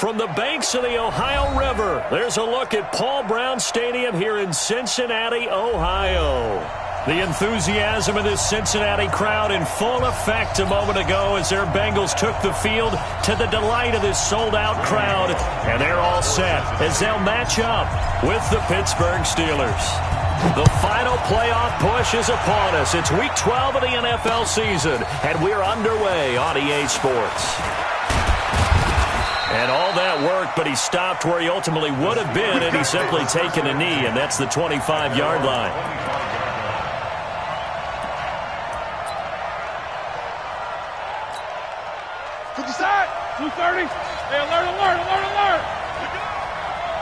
From the banks of the Ohio River, there's a look at Paul Brown Stadium here in Cincinnati, Ohio. The enthusiasm of this Cincinnati crowd in full effect a moment ago as their Bengals took the field to the delight of this sold-out crowd. And they're all set as they'll match up with the Pittsburgh Steelers. The final playoff push is upon us. It's Week 12 of the NFL season, and we're underway on EA Sports. And all that work, but he stopped where he ultimately would have been had he simply taken a knee, and that's the 25-yard line. Side, 230. Hey, alert.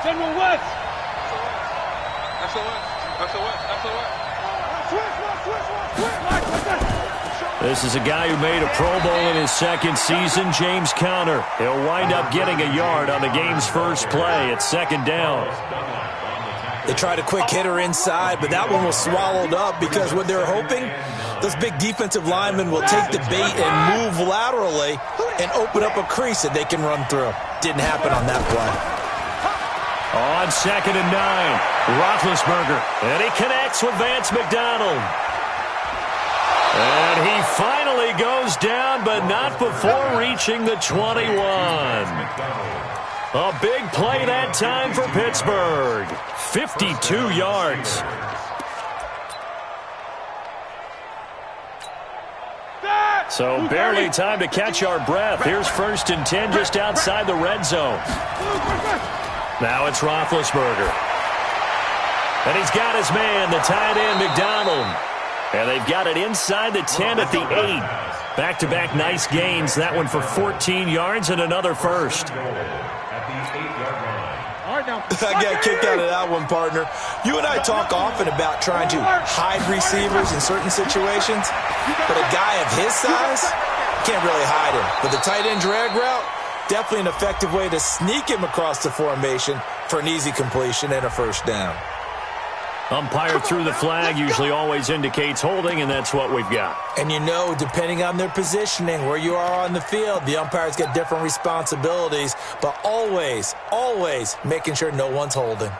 Send one west. Switch. This is a guy who made a Pro Bowl in his second season, James Conner. He'll wind up getting a yard on the game's first play. It's second down. They tried a quick hitter inside, but that one was swallowed up because what they're hoping, those big defensive linemen will take the bait and move laterally and open up a crease that they can run through. Didn't happen on that play. On 2nd and 9, Roethlisberger, and he connects with Vance McDonald. And he finally goes down, but not before reaching the 21. A big play that time for Pittsburgh. 52 yards. So barely time to catch our breath. Here's 1st and 10 just outside the red zone. Now it's Roethlisberger. And he's got his man, the tight end, McDonald. And they've got it inside the 10 at the 8. Back-to-back nice gains. That one for 14 yards and another first. I got kicked out of that one, partner. You and I talk often about trying to hide receivers in certain situations, but a guy of his size can't really hide him. But the tight end drag route, definitely an effective way to sneak him across the formation for an easy completion and a first down. Umpire threw the flag, usually always indicates holding, and that's what we've got. And you know, depending on their positioning, where you are on the field, the umpires get different responsibilities, but always making sure no one's holding.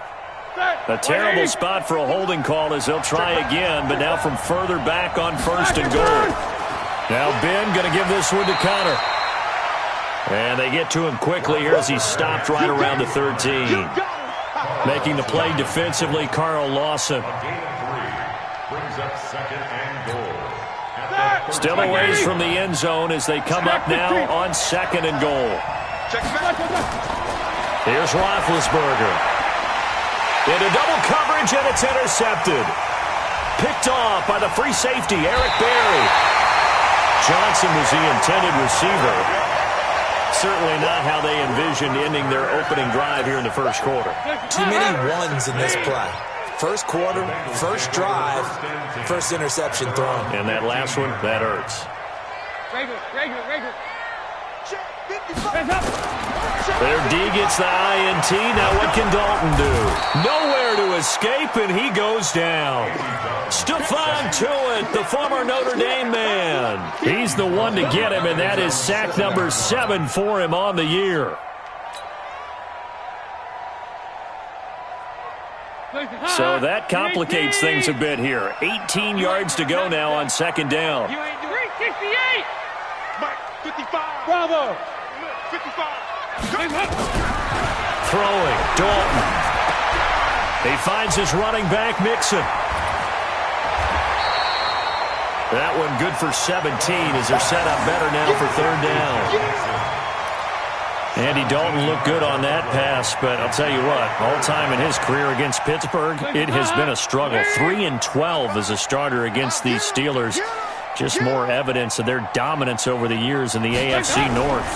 A terrible spot for a holding call as they'll try again, but now from further back on 1st and goal. Now Ben going to give this one to Conner. And they get to him quickly here as he stopped right around the 13. Making the play defensively, Carl Lawson. Still a ways from the end zone as they come up now on 2nd and goal. Here's Roethlisberger. Into double coverage, and it's intercepted. Picked off by the free safety, Eric Berry. Johnson was the intended receiver. Certainly not how they envisioned ending their opening drive here in the first quarter. Too many ones in this play. First quarter, first drive, first interception thrown. And that last one, that hurts. Regular. There, D gets the INT. Now what can Dalton do? Nowhere to escape, and he goes down. Stephon Tuitt, the former Notre Dame man. He's the one to get him, and that is sack number 7 for him on the year. So that complicates things a bit here. 18 yards to go now on 2nd down. 368. 55. Bravo. 55. Throwing, Dalton. He finds his running back, Mixon. That one good for 17 as they're set up better now for 3rd down. Andy Dalton looked good on that pass, but I'll tell you what, all time in his career against Pittsburgh, it has been a struggle. 3-12 as a starter against these Steelers. Just more evidence of their dominance over the years in the AFC North.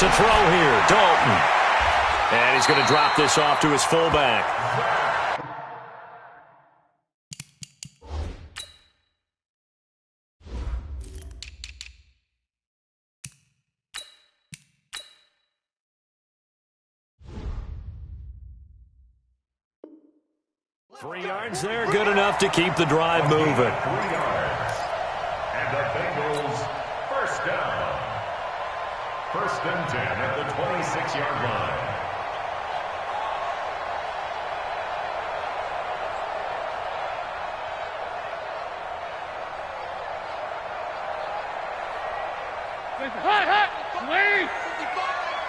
To throw here, Dalton. And he's going to drop this off to his fullback. Three yards there, good enough to keep the drive moving. And the Bengals first down. First and 10 at the 26-yard line. Hot, swing.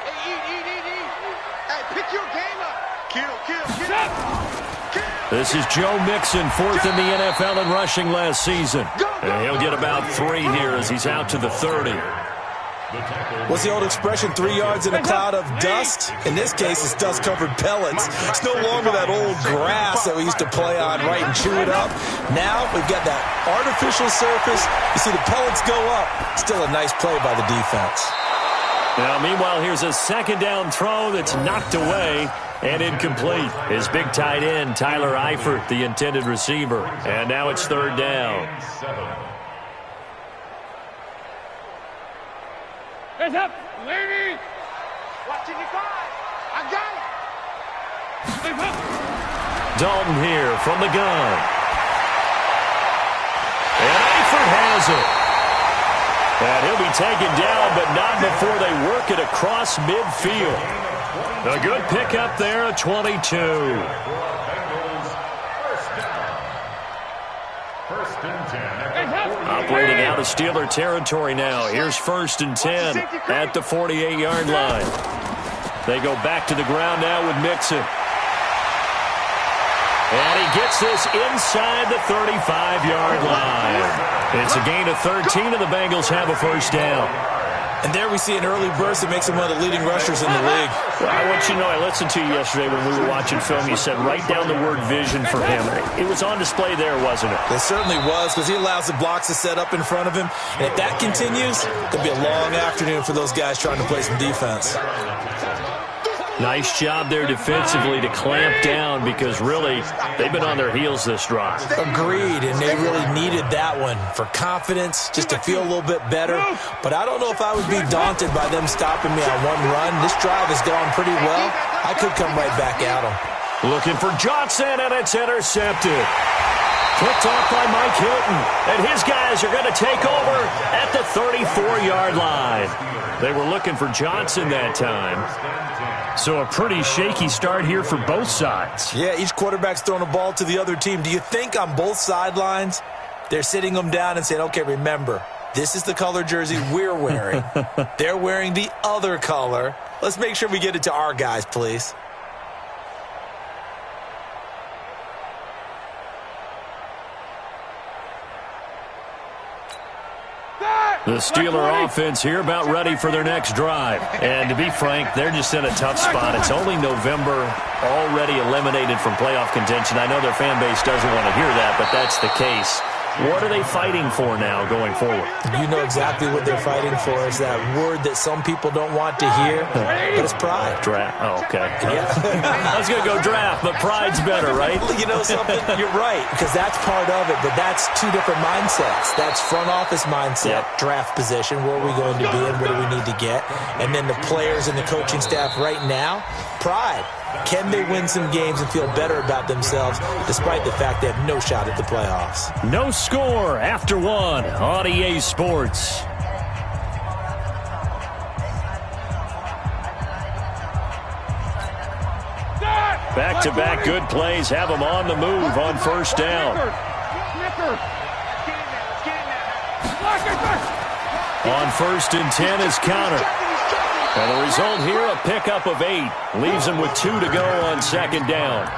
Hey, eat. Hey, pick your game up. Kill. This is Joe Mixon, fourth in the NFL in rushing last season. And he'll get about 3 here as he's out to the 30. What's the old expression, 3 yards in a cloud of dust? In this case, it's dust-covered pellets. It's no longer that old grass that we used to play on, right, and chew it up. Now we've got that artificial surface. You see the pellets go up. Still a nice play by the defense. Now, meanwhile, here's a second down throw that's knocked away and incomplete. His big tight end, Tyler Eifert, the intended receiver. And now it's third down. Heads up, ladies. Watching you five. I got it. Dalton here from the gun. And Eifert has it. And he'll be taken down, but not before they work it across midfield. A good pickup there, a 22. Operating out of Steeler territory now. Here's first and 10 at the 48-yard line. They go back to the ground now with Mixon. And he gets this inside the 35-yard line. It's a gain of 13, and the Bengals have a first down. And there we see an early burst that makes him one of the leading rushers in the league. Well, I want you to know, I listened to you yesterday when we were watching film. You said write down the word vision for him. It was on display there, wasn't it? It certainly was, because he allows the blocks to set up in front of him. And if that continues, there'll be a long afternoon for those guys trying to play some defense. Nice job there defensively to clamp down, because really they've been on their heels this drive. Agreed, and they really needed that one for confidence, just to feel a little bit better. But I don't know if I would be daunted by them stopping me on one run. This drive has gone pretty well. I could come right back at them. Looking for Johnson, and it's intercepted. Picked off by Mike Hilton, and his guys are going to take over at the 34-yard line. They were looking for Johnson that time. So a pretty shaky start here for both sides. Yeah, each quarterback's throwing a ball to the other team. Do you think on both sidelines they're sitting them down and saying, okay, remember, this is the color jersey we're wearing. They're wearing the other color. Let's make sure we get it to our guys, please. The Steeler offense here about ready for their next drive. And to be frank, they're just in a tough spot. It's only November, already eliminated from playoff contention. I know their fan base doesn't want to hear that, but that's the case. What are they fighting for now going forward? You know exactly what they're fighting for. Is that word that some people don't want to hear, but it's pride. Draft. Oh, okay. Yeah. I was going to go draft, but pride's better, right? You know something? You're right, because that's part of it, but that's two different mindsets. That's front office mindset, draft position, where are we going to be and what do we need to get? And then the players and the coaching staff right now, pride. Can they win some games and feel better about themselves despite the fact they have no shot at the playoffs? No score after one on EA Sports. Back-to-back good plays have them on the move on first down. On first and 10 is Connor. And the result here, a pickup of 8. Leaves him with 2 to go on second down.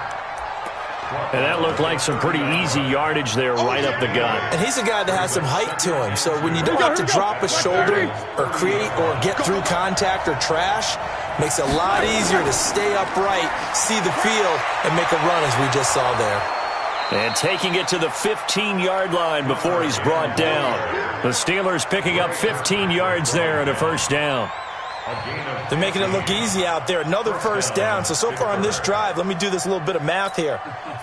And that looked like some pretty easy yardage there right up the gut. And he's a guy that has some height to him. So when you don't have to drop a shoulder or create or get through contact or trash, makes it a lot easier to stay upright, see the field, and make a run as we just saw there. And taking it to the 15-yard line before he's brought down. The Steelers picking up 15 yards there and a first down. They're making it look easy out there. Another first down. So far on this drive, let me do this little bit of math here.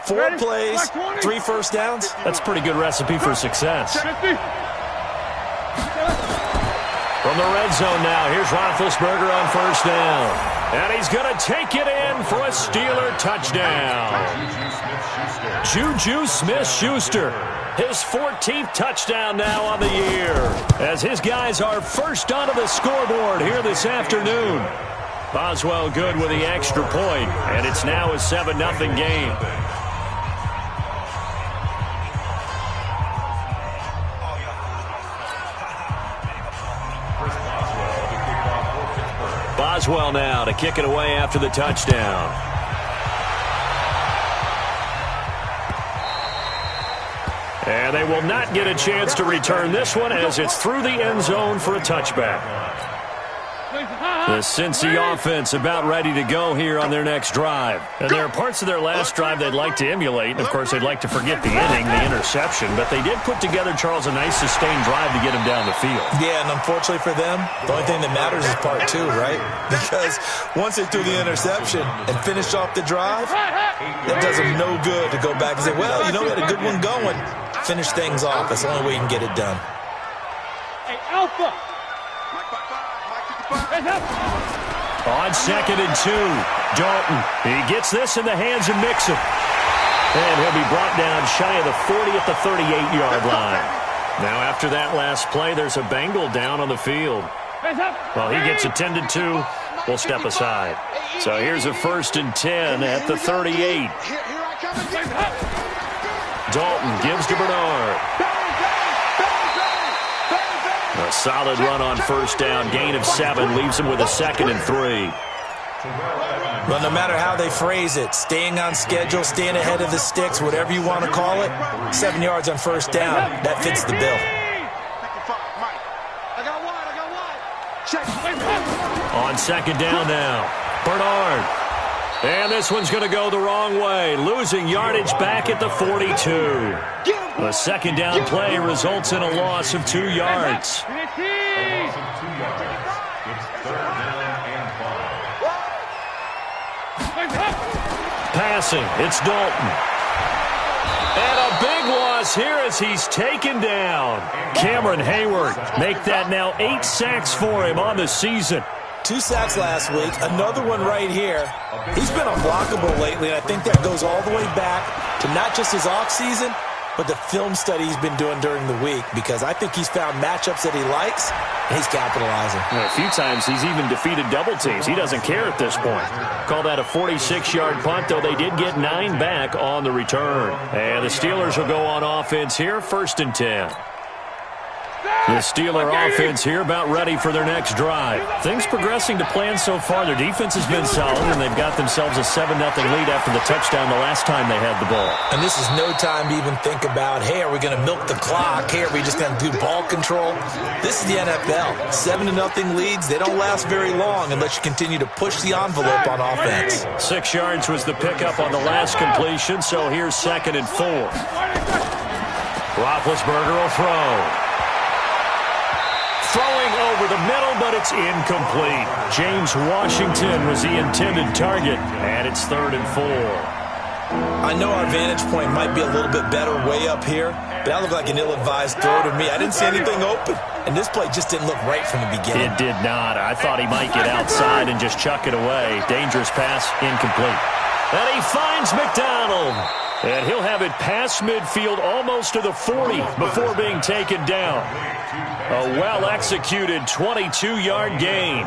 4 plays, 3 first downs. That's a pretty good recipe for success. From the red zone now, here's Roethlisberger on first down. And he's going to take it in for a Steeler touchdown. Juju Smith-Schuster, his 14th touchdown now on the year, as his guys are first onto the scoreboard here this afternoon. Boswell good with the extra point, and it's now a 7-0 game. Boswell now to kick it away after the touchdown. And they will not get a chance to return this one as it's through the end zone for a touchback. The Cincy offense about ready to go here on their next drive. And there are parts of their last drive they'd like to emulate. And, of course, they'd like to forget the inning, the interception. But they did put together, Charles, a nice sustained drive to get him down the field. Yeah, and unfortunately for them, the only thing that matters is part two, right? Because once they threw the interception and finished off the drive, it does them no good to go back and say, well, you know, we had a good one going. Finish things off. That's the only way you can get it done. Hey, Alpha! On 2nd and 2, Dalton. He gets this in the hands of Mixon. And he'll be brought down shy of the 40 at the 38-yard line. Now after that last play, there's a Bengal down on the field. Well, he gets attended to. We'll step aside. So here's a 1st and 10 at the 38. Dalton gives to Bernard. A solid run on 1st down. Gain of 7 leaves him with a 2nd and 3. Well, no matter how they phrase it, staying on schedule, staying ahead of the sticks, whatever you want to call it, 7 yards on 1st down, that fits the bill. On 2nd down now, Bernard. And this one's going to go the wrong way, losing yardage back at the 42. The 2nd down play results in a loss of 2 yards. Passing, it's Dalton. And a big loss here as he's taken down. Cameron Hayward make that now 8 sacks for him on the season. 2 sacks last week, another one right here. He's been unblockable lately, and I think that goes all the way back to not just his offseason, but the film study he's been doing during the week, because I think he's found matchups that he likes, and he's capitalizing. A few times he's even defeated double teams. He doesn't care at this point. Call that a 46-yard punt, though they did get 9 back on the return. And the Steelers will go on offense here, 1st and 10. The Steeler offense here about ready for their next drive. Things progressing to plan so far. Their defense has been solid, and they've got themselves a 7-0 lead after the touchdown the last time they had the ball. And this is no time to even think about, hey, are we going to milk the clock? Hey, are we just going to do ball control? This is the NFL. 7-0 leads, they don't last very long unless you continue to push the envelope on offense. 6 yards was the pickup on the last completion, so here's 2nd and 4. Roethlisberger will throw. Throwing over the middle, but it's incomplete. James Washington was the intended target, and it's 3rd and 4. I know our vantage point might be a little bit better way up here, but that looked like an ill-advised throw to me. I didn't see anything open, and this play just didn't look right from the beginning. It did not. I thought he might get outside and just chuck it away. Dangerous pass, incomplete. And he finds McDonald. And he'll have it past midfield almost to the 40 before being taken down. A well-executed 22-yard gain.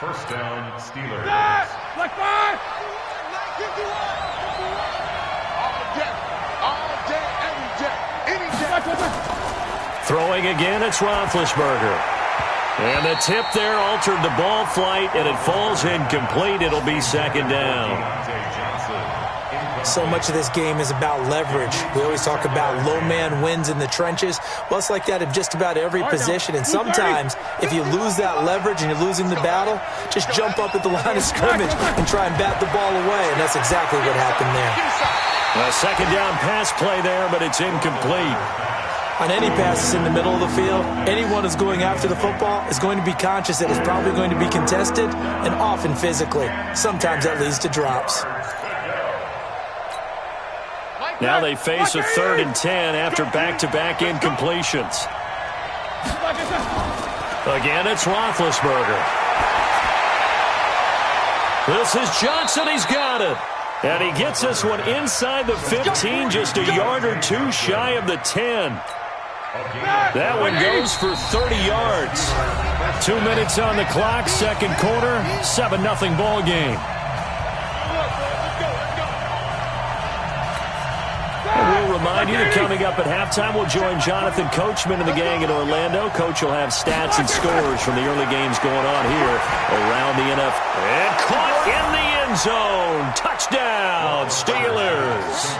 1st down, Steelers. Like 5! All day, every day, any day. Throwing again, it's Roethlisberger. And the tip there altered the ball flight, and it falls incomplete. It'll be 2nd down. So much of this game is about leverage. We always talk about low man wins in the trenches. Well, it's like that in just about every position. And sometimes, if you lose that leverage and you're losing the battle, just jump up at the line of scrimmage and try and bat the ball away. And that's exactly what happened there. A 2nd down pass play there, but it's incomplete. On any passes in the middle of the field, anyone who's going after the football is going to be conscious that it's probably going to be contested, and often physically. Sometimes that leads to drops. Now they face a 3rd and 10 after back-to-back Like Again, it's Roethlisberger. This is Johnson. He's got it. And he gets this one inside the 15, just a yard or two shy of the 10. That one goes for 30 yards. 2 minutes on the clock, second quarter, 7-0 ball game. We'll remind you that coming up at halftime, we'll join Jonathan Coachman and the gang in Orlando. Coach will have stats and scores from the early games going on here around the NFL. And caught in the end zone. Touchdown, Steelers.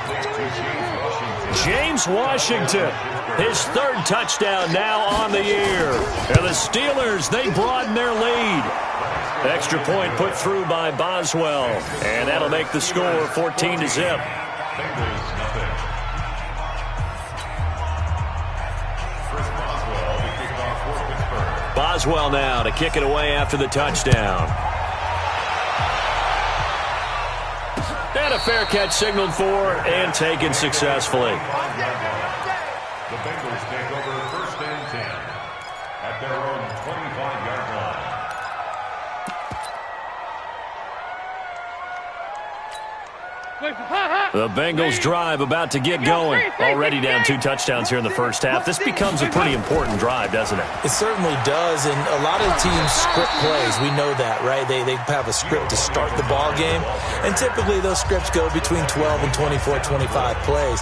James Washington, his third touchdown now on the year. And the Steelers, they broaden their lead. Extra point put through by Boswell. And that'll make the score 14-0. Boswell now to kick it away after the touchdown. And a fair catch signaled for and taken successfully. The Bengals take over first and 10 at their own 25-yard line. The Bengals drive about to get going. Already down 2 touchdowns here in the first half. This becomes a pretty important drive, doesn't it? It certainly does, and a lot of teams script plays. We know that, right? They have a script to start the ball game, and typically those scripts go between 12 and 24, 25 plays.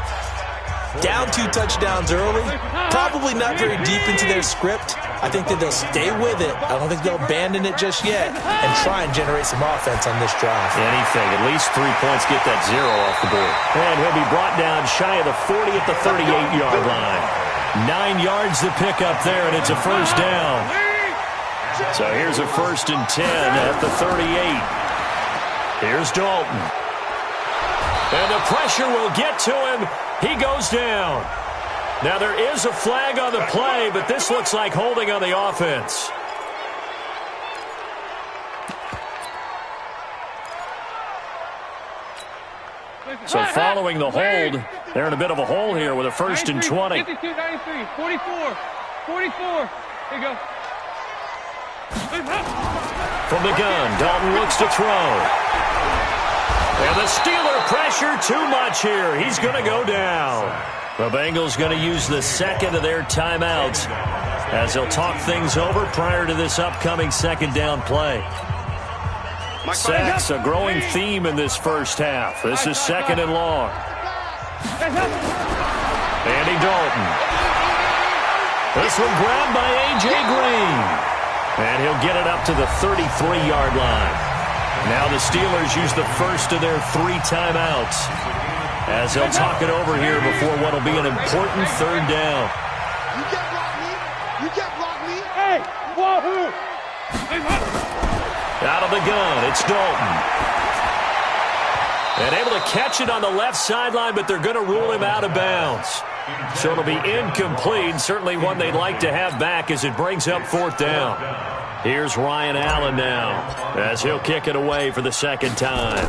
Down 2 touchdowns early, probably not very deep into their script. I think that they'll stay with it. I don't think they'll abandon it just yet and try and generate some offense on this drive. Anything. At least 3 points, get that 0 off the board. And he'll be brought down shy of the 40 at the 38-yard line. 9 yards to pick up there, and it's a first down. So here's a 1st and 10 at the 38. Here's Dalton. And the pressure will get to him. He goes down. Now, there is a flag on the play, but this looks like holding on the offense. So following the hold, they're in a bit of a hole here with a 1st and 20. 52, 93, 44, 44. Here you go. From the gun, Dalton looks to throw. And the Steeler pressure too much here. He's going to go down. The Bengals going to use the second of their timeouts as they'll talk things over prior to this upcoming second down play. Sacks, a growing theme in this first half. This is 2nd and long. Andy Dalton. This one grabbed by A.J. Green. And he'll get it up to the 33-yard line. Now the Steelers use the first of their 3 timeouts as they'll talk it over here before what will be an important 3rd down. You can't block me. You can't block me. Hey, wahoo! Out of the gun, it's Dalton. And able to catch it on the left sideline, but they're going to rule him out of bounds. So it'll be incomplete, certainly one they'd like to have back as it brings up 4th down. Here's Ryan Allen now as he'll kick it away for the 2nd time.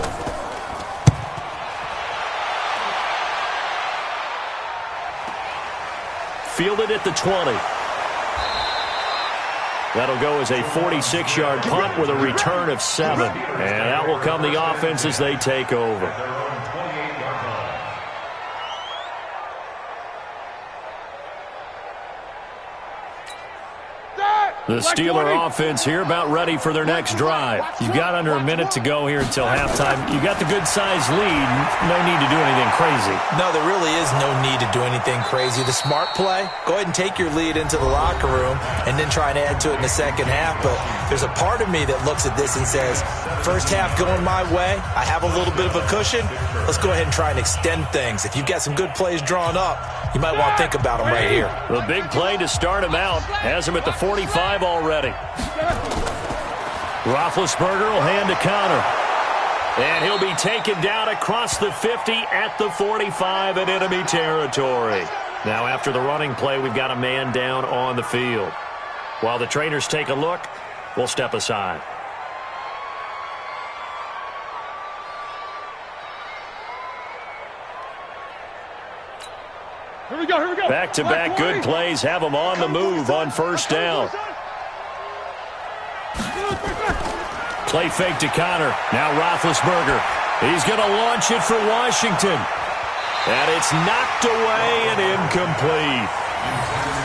Fielded at the 20. That'll go as a 46-yard punt with a return of 7. And that will come the offense as they take over. The Steeler offense here about ready for their next drive. You've got under a minute to go here until halftime. You've got the good-sized lead. No need to do anything crazy. No, there really is no need to do anything crazy. The smart play, go ahead and take your lead into the locker room and then try and add to it in the second half. But there's a part of me that looks at this and says, first half going my way, I have a little bit of a cushion. Let's go ahead and try and extend things. If you've got some good plays drawn up, you might want to think about them right here. The big play to start him out has him at the 45 already. Roethlisberger will hand to Connor. And he'll be taken down across the 50 at the 45 in enemy territory. Now after the running play, we've got a man down on the field. While the trainers take a look, we'll step aside. Here we go, here we go. Back-to-back good plays have them on the move on first down. Play fake to Connor. Now Roethlisberger. He's going to launch it for Washington. And it's knocked away and incomplete.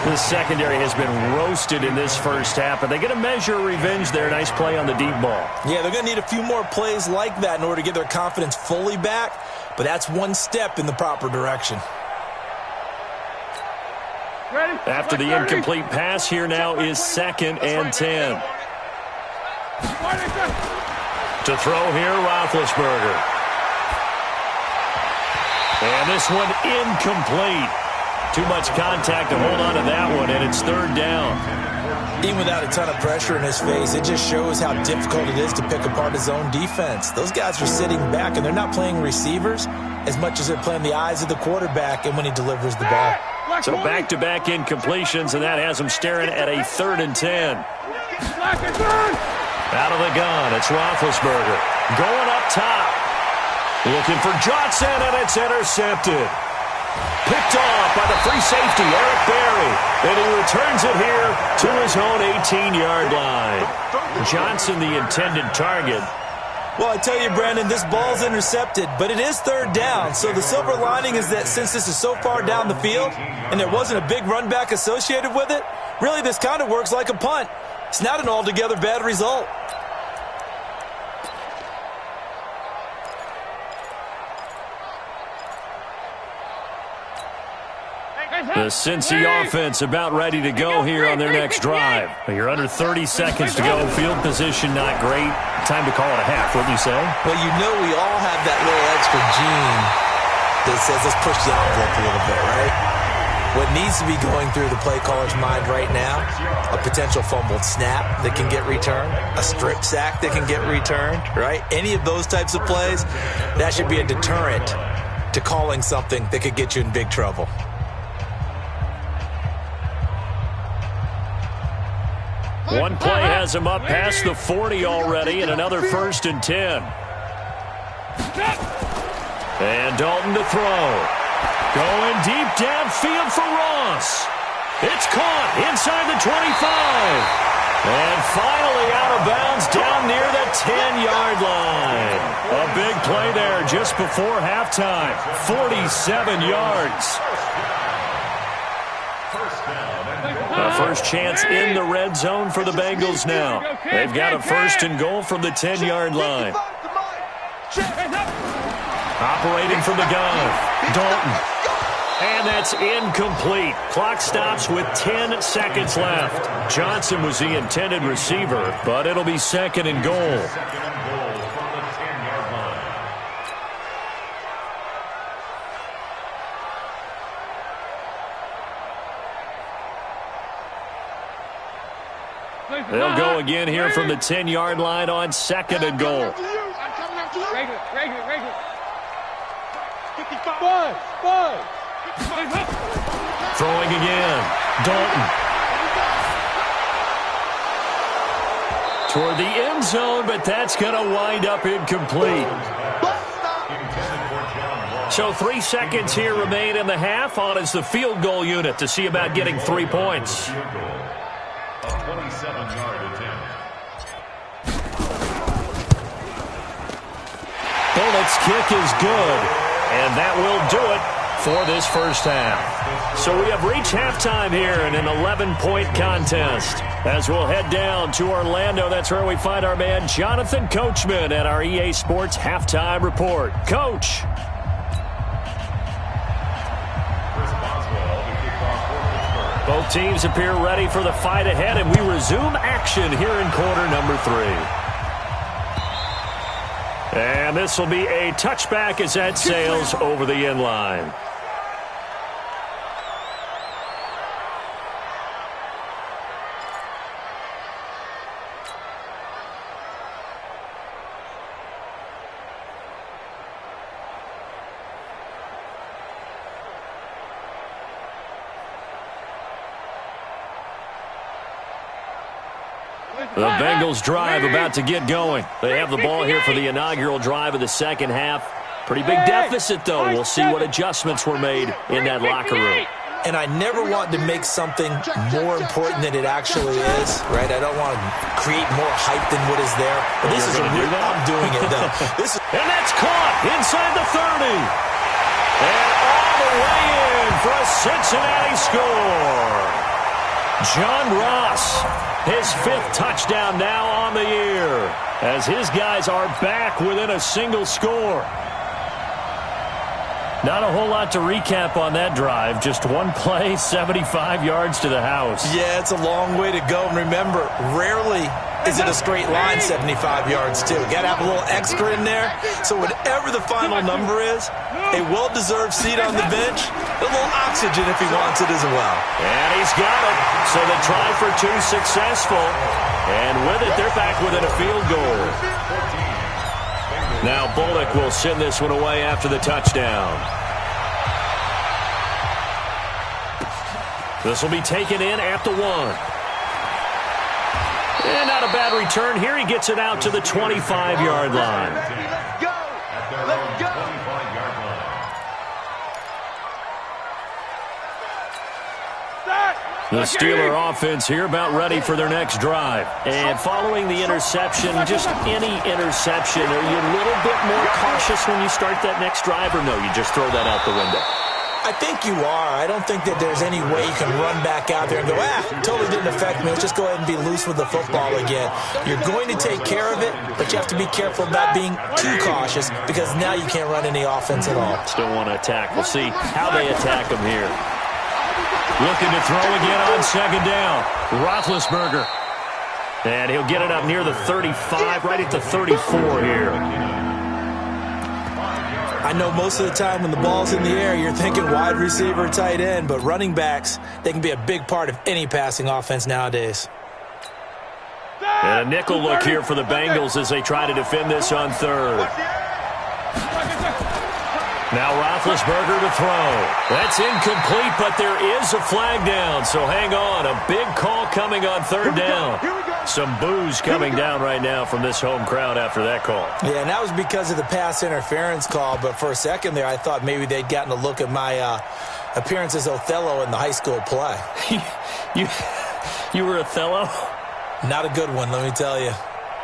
The secondary has been roasted in this first half, but they get a measure of revenge there. Nice play on the deep ball. Yeah, they're going to need a few more plays like that in order to get their confidence fully back, but that's one step in the proper direction. After the incomplete pass, here now is 2nd and 10. To throw here, Roethlisberger. And this one incomplete. Too much contact to hold on to that one, and it's 3rd down. Even without a ton of pressure in his face, it just shows how difficult it is to pick apart his own defense. Those guys are sitting back, and they're not playing receivers as much as they're playing the eyes of the quarterback and when he delivers the ball. So back-to-back incompletions, and that has him staring at a 3rd and 10. Out of the gun, it's Roethlisberger. Going up top. Looking for Johnson, and it's intercepted. Picked off by the free safety, Eric Berry. And he returns it here to his own 18-yard line. Johnson, the intended target. Well, I tell you, Brandon, this ball's intercepted, but it is 3rd down. So the silver lining is that since this is so far down the field and there wasn't a big run back associated with it, really this kind of works like a punt. It's not an altogether bad result. The Cincy offense about ready to go here on their next drive. You're under 30 seconds to go. Field position not great. Time to call it a half, wouldn't you say? Well, you know we all have that little extra gene that says let's push the envelope a little bit, right? What needs to be going through the play caller's mind right now, a potential fumbled snap that can get returned, a strip sack that can get returned, right? Any of those types of plays, that should be a deterrent to calling something that could get you in big trouble. One play has him up past the 40 already, and another 1st and 10. And Dalton to throw. Going deep downfield for Ross. It's caught inside the 25. And finally out of bounds down near the 10-yard line. A big play there just before halftime. 47 yards. First chance in the red zone for the Bengals now. They've got a 1st and goal from the 10-yard line. Operating from the gun, Dalton. And that's incomplete. Clock stops with 10 seconds left. Johnson was the intended receiver, but it'll be 2nd and goal. They'll go again here from the 10-yard line on 2nd and goal. Regular. 5. Throwing again. Dalton. Toward the end zone, but that's going to wind up incomplete. So 3 seconds here remain in the half. On is the field goal unit to see about getting 3 points. A 27-yard attempt. Bullett's kick is good, and that will do it for this first half. So we have reached halftime here in an 11-point contest. As we'll head down to Orlando, that's where we find our man Jonathan Coachman at our EA Sports Halftime Report. Coach. Both teams appear ready for the fight ahead, and we resume action here in quarter number 3. And this will be a touchback as that sails over the end line. The Bengals drive about to get going. They have the ball here for the inaugural drive of the second half. Pretty big deficit, though. We'll see what adjustments were made in that locker room. and I never want to make something more important than it actually is, right? I don't want to create more hype than what is there. But this is I'm doing it, though. And that's caught inside the 30. And all the way in for a Cincinnati score. John Ross, his 5th touchdown now on the year, as his guys are back within a single score. Not a whole lot to recap on that drive. Just one play, 75 yards to the house. Yeah, it's a long way to go. And remember, rarely is it a straight line 75 yards, too. Got to have a little extra in there. So whatever the final number is, a well-deserved seat on the bench, a little oxygen if he wants it as well. And he's got it. So the try for 2 successful. And with it, they're back within a field goal. Now Bullock will send this one away after the touchdown. This will be taken in at the 1. And not a bad return here. He gets it out to the 25-yard line. Let's go! Let's go! The Steeler offense here about ready for their next drive. And following the interception, just any interception, are you a little bit more cautious when you start that next drive, or no, you just throw that out the window? I think you are. I don't think that there's any way you can run back out there and go, totally didn't affect me. Let's just go ahead and be loose with the football again. You're going to take care of it, but you have to be careful about being too cautious because now you can't run any offense at all. Still want to attack. We'll see how they attack them here. Looking to throw again on second down. Roethlisberger. And he'll get it up near the 35, right at the 34 here. I know most of the time when the ball's in the air, you're thinking wide receiver, tight end, but running backs, they can be a big part of any passing offense nowadays. And a nickel look here for the Bengals as they try to defend this on 3rd. Now Roethlisberger to throw. That's incomplete, but there is a flag down, so hang on. A big call coming on 3rd down. Some boos coming down right now from this home crowd after that call. Yeah, and that was because of the pass interference call, but for a second there I thought maybe they'd gotten a look at my appearance as Othello in the high school play. You were Othello? Not a good one, let me tell you.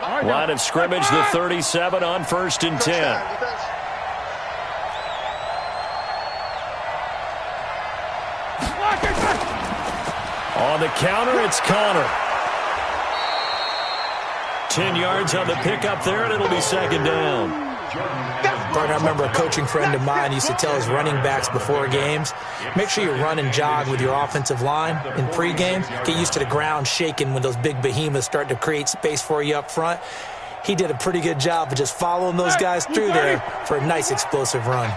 Line of scrimmage, the 37 on 1st and 10. On the counter, it's Connor. 10 yards on the pickup there, and it'll be 2nd down. Partner, I remember a coaching friend of mine used to tell his running backs before games, make sure you run and jog with your offensive line in pregame. Get used to the ground shaking when those big behemoths start to create space for you up front. He did a pretty good job of just following those guys through there for a nice explosive run.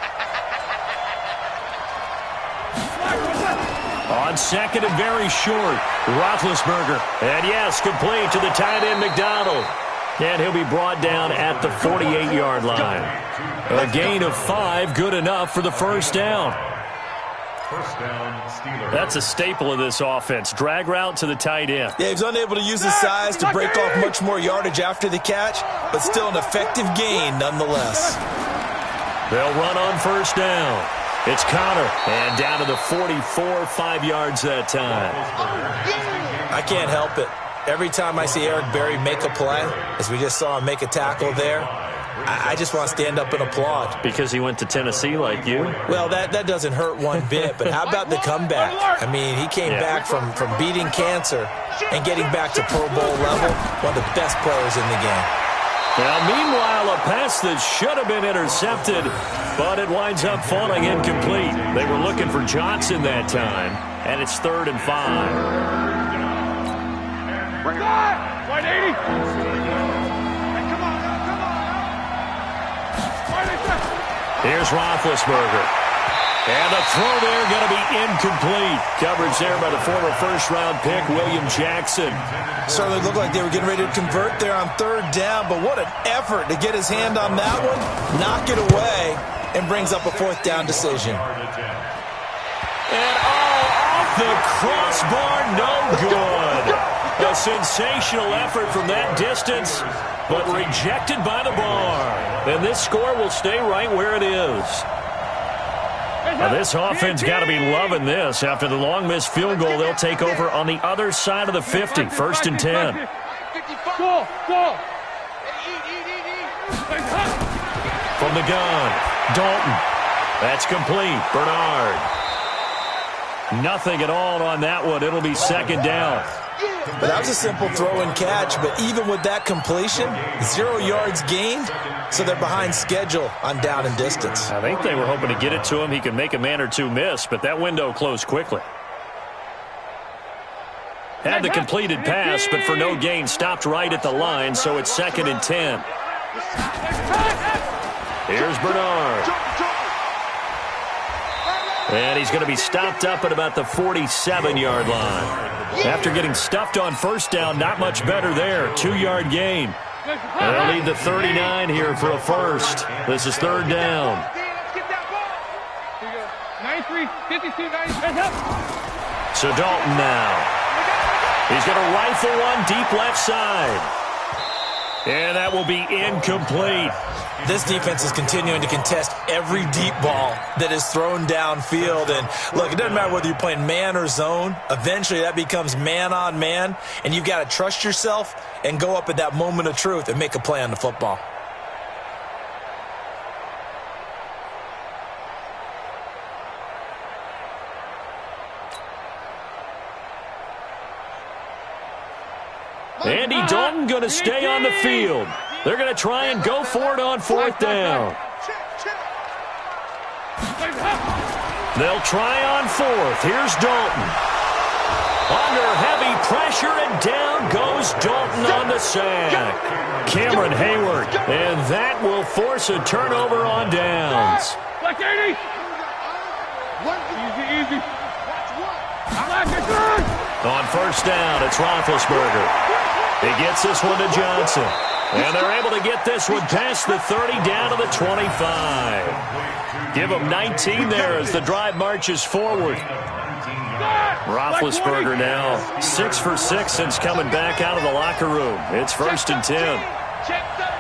On 2nd and very short, Roethlisberger. And yes, complete to the tight end, McDonald. And he'll be brought down at the 48-yard line. A gain of 5, good enough for the 1st down. First down, Steelers. That's a staple of this offense. Drag route to the tight end. Yeah, he's unable to use his size to break off much more yardage after the catch, but still an effective gain nonetheless. They'll run on 1st down. It's Connor, and down to the 44, 5 yards that time. I can't help it. Every time I see Eric Berry make a play, as we just saw him make a tackle there, I just want to stand up and applaud. Because he went to Tennessee like you? Well, that doesn't hurt one bit, but how about the comeback? I mean, he came back from beating cancer and getting back to Pro Bowl level, one of the best players in the game. Now, meanwhile, a pass that should have been intercepted, but it winds up falling incomplete. They were looking for Johnson that time, and it's 3rd and 5. Bring it on. 180. Come on. Here's Roethlisberger. And the throw there going to be incomplete. Coverage there by the former first-round pick, William Jackson. Certainly looked like they were getting ready to convert there on 3rd down, but what an effort to get his hand on that one, knock it away, and brings up a 4th down decision. And off the crossbar, no good. A sensational effort from that distance, but rejected by the bar. And this score will stay right where it is. Now this offense got to be loving this. After the long missed field goal, they'll take over on the other side of the 50, 1st and 10. From the gun, Dalton. That's complete. Bernard. Nothing at all on that one. It'll be 2nd down. But that was a simple throw and catch, but even with that completion, 0 yards gained, so they're behind schedule on down and distance. I think they were hoping to get it to him. He could make a man or two miss, but that window closed quickly. Had the completed pass, but for no gain, stopped right at the line, so it's 2nd and 10. Here's Bernard. And he's going to be stopped up at about the 47-yard line. After getting stuffed on 1st down, not much better there. 2-yard gain. And they'll need the 39 here for a first. This is 3rd down. 93, 52, 90. So Dalton now. He's going to rifle one deep left side. And that will be incomplete. This defense is continuing to contest every deep ball that is thrown downfield. And, look, it doesn't matter whether you're playing man or zone. Eventually that becomes man on man, and you've got to trust yourself and go up at that moment of truth and make a play on the football. Andy Dalton going to stay on the field. They're going to try and go for it on 4th down. They'll try on 4th. Here's Dalton. Under heavy pressure, and down goes Dalton on the sack. Cameron Hayward, and that will force a turnover on downs. Easy, easy. On 1st down, it's Roethlisberger. He gets this one to Johnson. And they're able to get this one past the 30 down to the 25. Give them 19 there as the drive marches forward. Roethlisberger now 6 for 6 since coming back out of the locker room. It's 1st and 10. Check 13.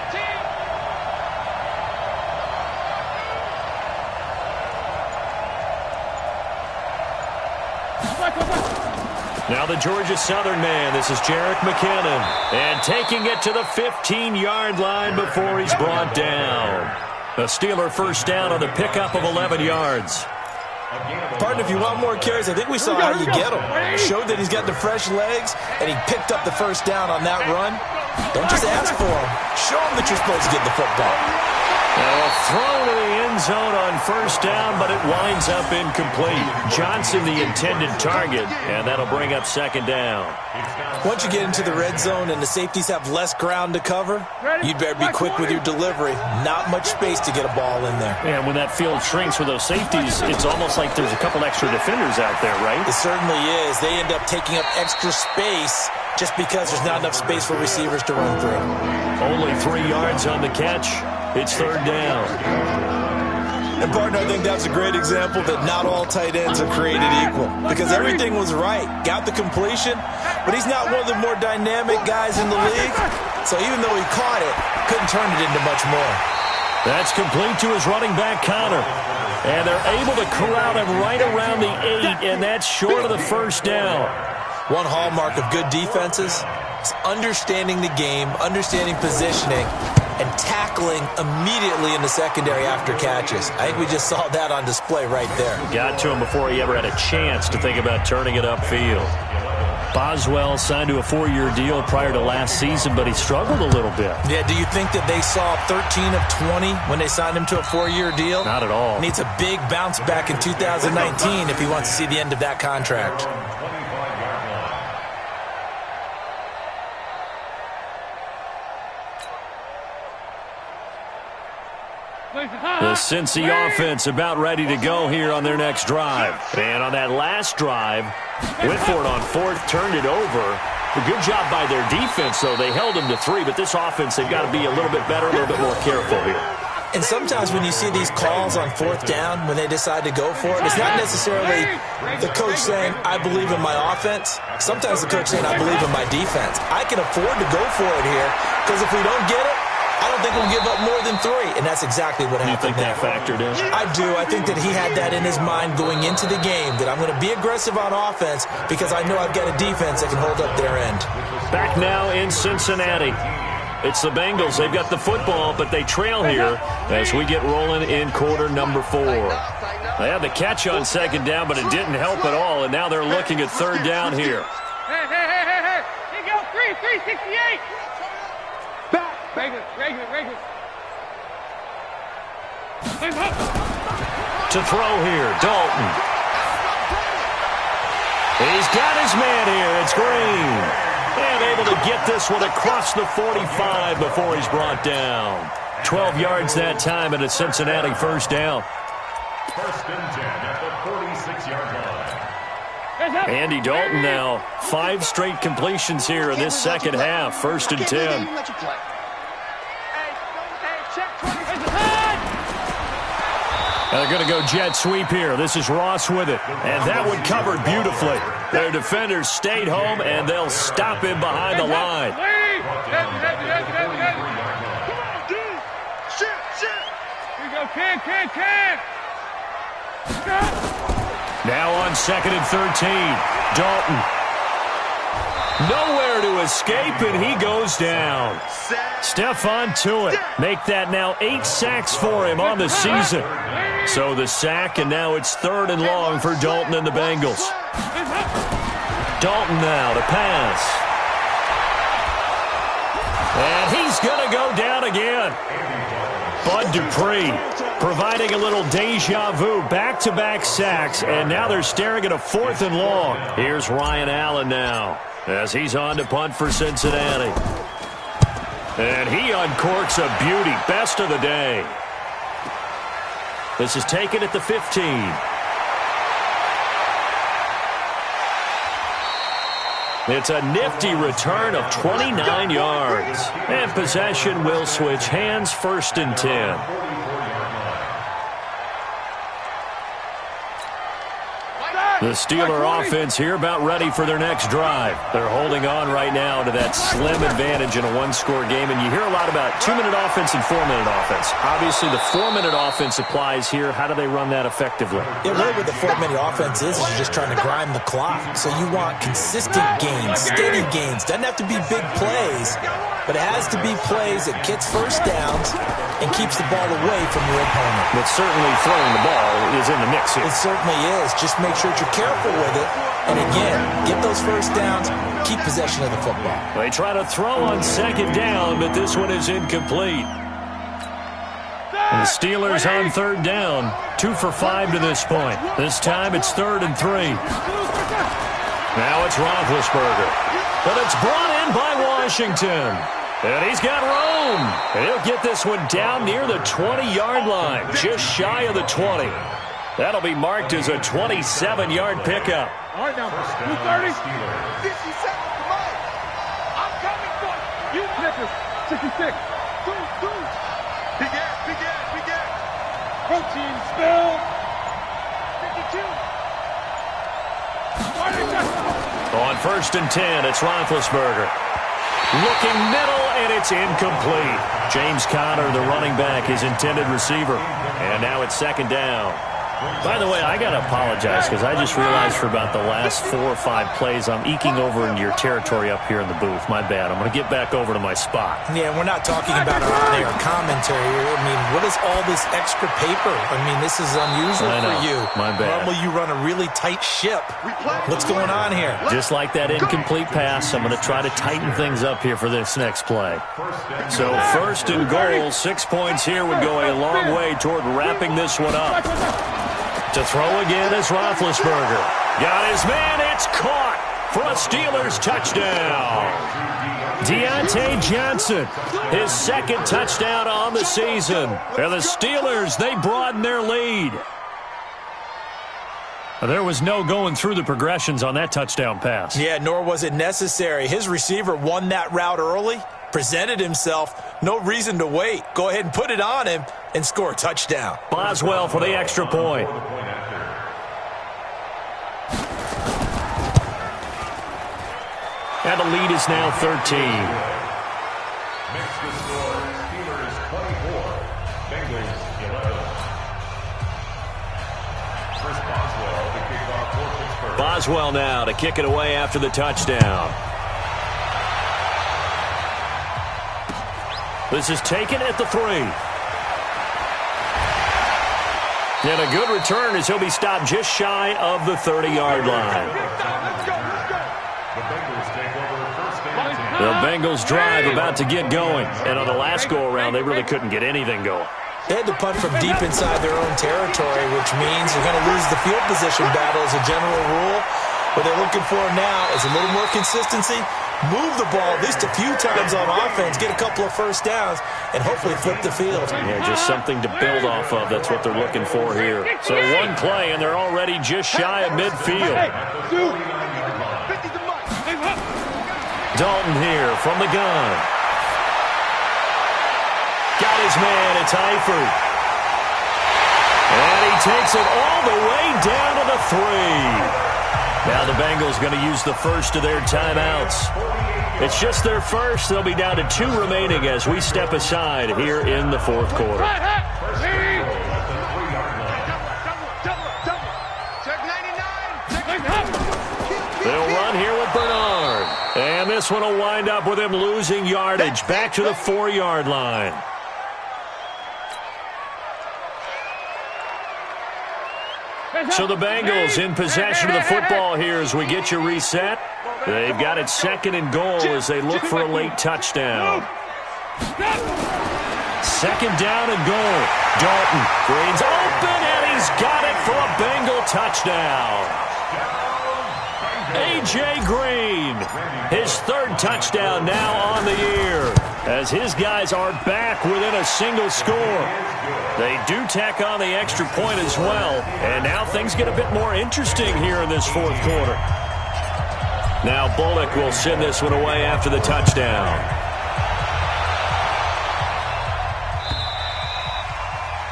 Now the Georgia Southern man, this is Jerick McKinnon. And taking it to the 15-yard line before he's brought down. A Steeler 1st down on the pickup of 11 yards. Partner, if you want more carries, I think we saw how you get them. Showed that he's got the fresh legs, and he picked up the 1st down on that run. Don't just ask for them. Show them that you're supposed to get the football. Now a throw to the end zone on 1st down, but it winds up incomplete. Johnson the intended target, and that'll bring up 2nd down. Once you get into the red zone and the safeties have less ground to cover, you'd better be quick with your delivery. Not much space to get a ball in there. And when that field shrinks with those safeties, it's almost like there's a couple extra defenders out there, right? It certainly is. They end up taking up extra space just because there's not enough space for receivers to run through. Only 3 yards on the catch. It's 3rd down. And, partner, I think that's a great example that not all tight ends are created equal. Because everything was right. Got the completion, but he's not one of the more dynamic guys in the league. So even though he caught it, couldn't turn it into much more. That's complete to his running back, Connor. And they're able to corral him right around the 8, and that's short of the 1st down. One hallmark of good defenses is understanding the game, understanding positioning, and tackling immediately in the secondary after catches. I think we just saw that on display right there. Got to him before he ever had a chance to think about turning it upfield. Boswell signed to a 4-year deal prior to last season, but he struggled a little bit. Yeah, do you think that they saw 13 of 20 when they signed him to a 4-year deal? Not at all. Needs a big bounce back in 2019 if he wants to see the end of that contract. The Cincy offense about ready to go here on their next drive. And on that last drive, went for it on 4th, turned it over. A good job by their defense, though. They held them to 3, but this offense, they've got to be a little bit better, a little bit more careful here. And sometimes when you see these calls on 4th down, when they decide to go for it, it's not necessarily the coach saying, I believe in my offense. Sometimes the coach saying, I believe in my defense. I can afford to go for it here, because if we don't get it, I don't think we'll give up more than 3, and that's exactly what happened. You think that factored in? I do. I think that he had that in his mind going into the game, that I'm going to be aggressive on offense because I know I've got a defense that can hold up their end. Back now in Cincinnati. It's the Bengals. They've got the football, but they trail here as we get rolling in quarter number 4. They had the catch on second down, but it didn't help at all, and now they're looking at third down here. Hey. Here you go. 368. Back. Regular. To throw here, Dalton. He's got his man here. It's Green. And able to get this one across the 45 before he's brought down. 12 yards that time, and a Cincinnati first down. First and 10 at the 46-yard line. Andy Dalton now 5 straight completions here in this second half. First and 10. They're going to go jet sweep here. This is Ross with it. And that one covered beautifully. Their defenders stayed home, and they'll stop him behind the line. Come on, dude. Shit. Here you go, Cam. Now on second and 13. Dalton. Nowhere to escape, and he goes down. Stephon Tuitt make that now 8 sacks for him on the season. So the sack, and now it's third and long for Dalton and the Bengals. Dalton now to pass. And he's going to go down again. Bud Dupree providing a little deja vu, back-to-back sacks, and now they're staring at a 4th and long. Here's Ryan Allen now as he's on to punt for Cincinnati. And he uncorks a beauty, best of the day. This is taken at the 15. It's a nifty return of 29 yards. And possession will switch hands, first and 10. The Steeler offense here about ready for their next drive. They're holding on right now to that slim advantage in a one-score game, and you hear a lot about 2-minute offense and 4-minute offense. Obviously, the 4-minute offense applies here. How do they run that effectively? Yeah, really what the 4-minute offense is you're just trying to grind the clock. So you want consistent gains, steady gains. Doesn't have to be big plays, but it has to be plays that gets first downs and keeps the ball away from your opponent. But certainly throwing the ball is in the mix here. It certainly is. Just make sure that you're careful with it. And again, get those first downs, keep possession of the football. They try to throw on second down, but this one is incomplete. And the Steelers on third down, 2 for 5 to this point. This time it's 3rd and 3. Now it's Roethlisberger. But it's brought in by Washington. And he's got room. And he'll get this one down near the 20-yard line, just shy of the 20. That'll be marked as a 27-yard pickup. All right, now, 230. 50 seconds, come on. I'm coming for you. Snickers, 66. Big ass. Protein spill. 52. On first and 10, it's Roethlisberger. Looking middle, and it's incomplete. James Conner, the running back, his intended receiver. And now it's second down. By the way, I got to apologize because I just realized for about the last 4 or 5 plays I'm eking over into your territory up here in the booth. My bad. I'm going to get back over to my spot. Yeah, we're not talking about our on-air commentary here. I mean, what is all this extra paper? I mean, this is unusual for you. My bad. Normally you run a really tight ship. What's going on here? Just like that incomplete pass, I'm going to try to tighten things up here for this next play. So first and goal, 6 points here would go a long way toward wrapping this one up. To throw again is Roethlisberger. Got his man. It's caught for a Steelers touchdown. Deontay Johnson, his second touchdown on the season. And the Steelers, they broaden their lead. There was no going through the progressions on that touchdown pass. Yeah, nor was it necessary. His receiver won that route early, presented himself. No reason to wait. Go ahead and put it on him and score a touchdown. Boswell for the extra point. And the lead is now 13. Makes the score Steelers 24, Bengals 11. Chris Boswell to kick off for Pittsburgh. Boswell now to kick it away after the touchdown. This is taken at the 3. And a good return as he'll be stopped just shy of the 30-yard line. The Bengals take over first and 10. The Bengals drive about to get going. And on the last go-around, they really couldn't get anything going. They had to punt from deep inside their own territory, which means you're going to lose the field position battle as a general rule. What they're looking for now is a little more consistency, move the ball at least a few times on offense, get a couple of first downs, and hopefully flip the field. Yeah, just something to build off of. That's what they're looking for here. So one play, and they're already just shy of midfield. Dalton here from the gun. Got his man. It's Eifert. And he takes it all the way down to the 3. Now the Bengals going to use the first of their timeouts. It's just their first. They'll be down to 2 remaining as we step aside here in the fourth quarter. They'll run here with Bernard. And this one will wind up with him losing yardage back to the 4-yard line. So the Bengals in possession of the football here as we get you reset. They've got it 2nd and goal as they look for a late touchdown. 2nd down and goal. Dalton, Green's open, and he's got it for a Bengal touchdown. A.J. Green, his 3rd touchdown now on the year as his guys are back within a single score. They do tack on the extra point as well, and now things get a bit more interesting here in this fourth quarter. Now Bullock will send this one away after the touchdown.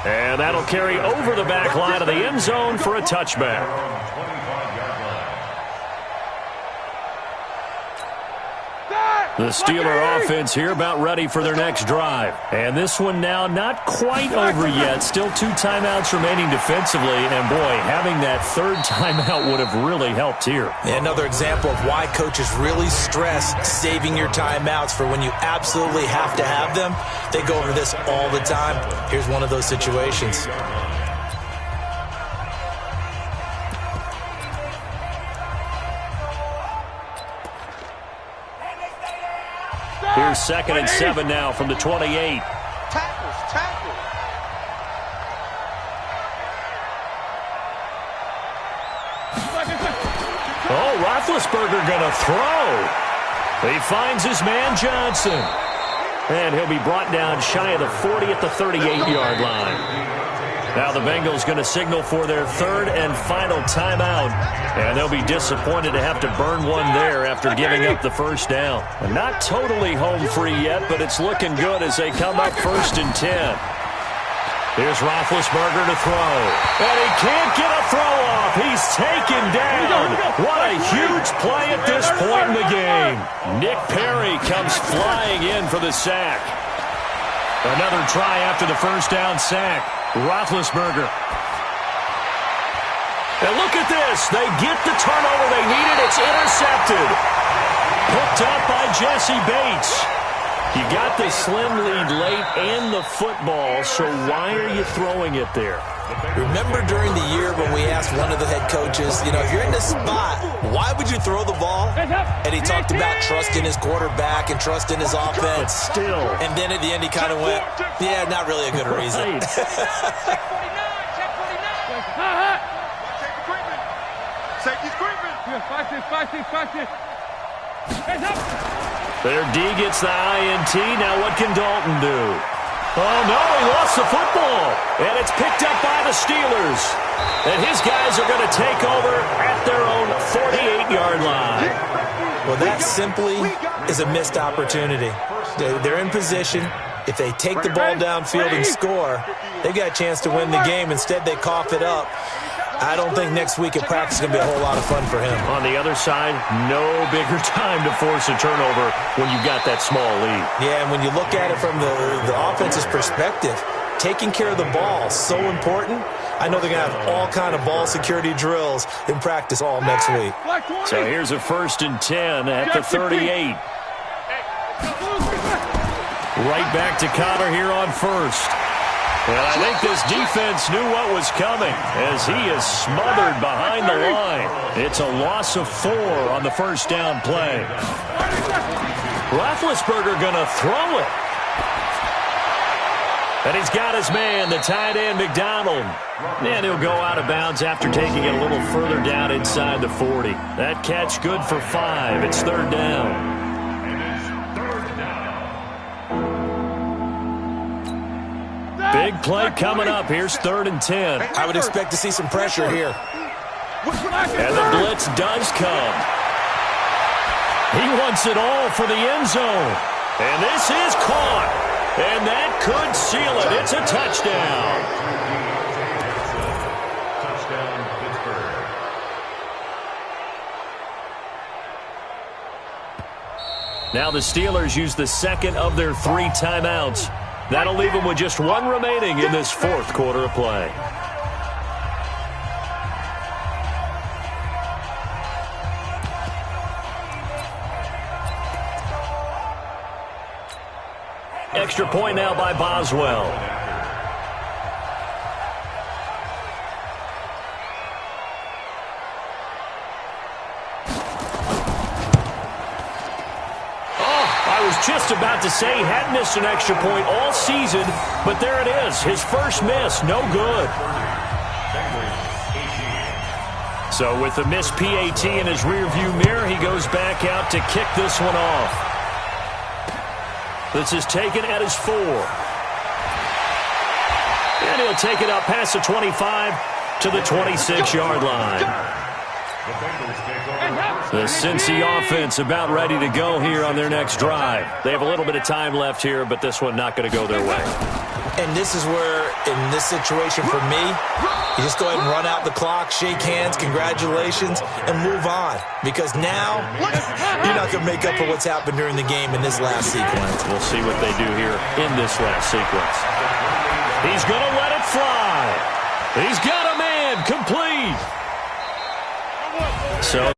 And that'll carry over the back line of the end zone for a touchback. The Steeler offense here about ready for their next drive. And this one now not quite over yet. Still 2 timeouts remaining defensively. And, boy, having that 3rd timeout would have really helped here. Another example of why coaches really stress saving your timeouts for when you absolutely have to have them. They go over this all the time. Here's one of those situations. Here's 2nd and 7 now from the 28. Tackle. Oh, Roethlisberger going to throw. He finds his man Johnson. And he'll be brought down shy of the 40 at the 38-yard line. Now the Bengals going to signal for their 3rd and final timeout. And they'll be disappointed to have to burn one there after giving up the first down. And not totally home free yet, but it's looking good as they come up 1st and 10. Here's Roethlisberger to throw. And he can't get a throw off. He's taken down. What a huge play at this point in the game. Nick Perry comes flying in for the sack. Another try after the first down sack. Roethlisberger. And look at this. They get the turnover they needed. It's intercepted. Picked up by Jesse Bates. You got the slim lead late and the football, so why are you throwing it there? Remember during the year when we asked one of the head coaches, if you're in this spot, why would you throw the ball? And he talked about trust in his quarterback and trust in his offense. But still. And then at the end he kind of went, yeah, not really a good reason. Safety's creeping. Fight it. Their D gets the INT. Now what can Dalton do? Oh, no, he lost the football. And it's picked up by the Steelers. And his guys are going to take over at their own 48-yard line. Well, that simply is a missed opportunity. They're in position. If they take the ball downfield and score, they've got a chance to win the game. Instead, they cough it up. I don't think next week at practice is going to be a whole lot of fun for him. On the other side, no bigger time to force a turnover when you've got that small lead. Yeah, and when you look at it from the offense's perspective, taking care of the ball is so important. I know they're going to have all kind of ball security drills in practice all next week. So here's a 1st and 10 at the 38. Right back to Connor here on 1st. And I think this defense knew what was coming as he is smothered behind the line. It's a loss of 4 on the 1st down play. Roethlisberger going to throw it. And he's got his man, the tight end, McDonald. And he'll go out of bounds after taking it a little further down inside the 40. That catch good for 5. It's 3rd down. Big play coming up. Here's 3rd and 10. I would expect to see some pressure here. And the blitz does come. He wants it all for the end zone. And this is caught. And that could seal it. It's a touchdown. Touchdown, Pittsburgh. Now the Steelers use the 2nd of their 3 timeouts. That'll leave them with just 1 remaining in this 4th quarter of play. Extra point now by Boswell. I was just about to say he hadn't missed an extra point all season, but there it is. His first miss, no good. So with the missed PAT in his rearview mirror, he goes back out to kick this one off. This is taken at his 4. And he'll take it up past the 25 to the 26-yard line. The Cincy offense about ready to go here on their next drive. They have a little bit of time left here, but this one not going to go their way. And this is where, in this situation for me, you just go ahead and run out the clock, shake hands, congratulations, and move on. Because now, you're not going to make up for what's happened during the game in this last sequence. We'll see what they do here in this last sequence. He's going to let it fly. He's got a man complete. So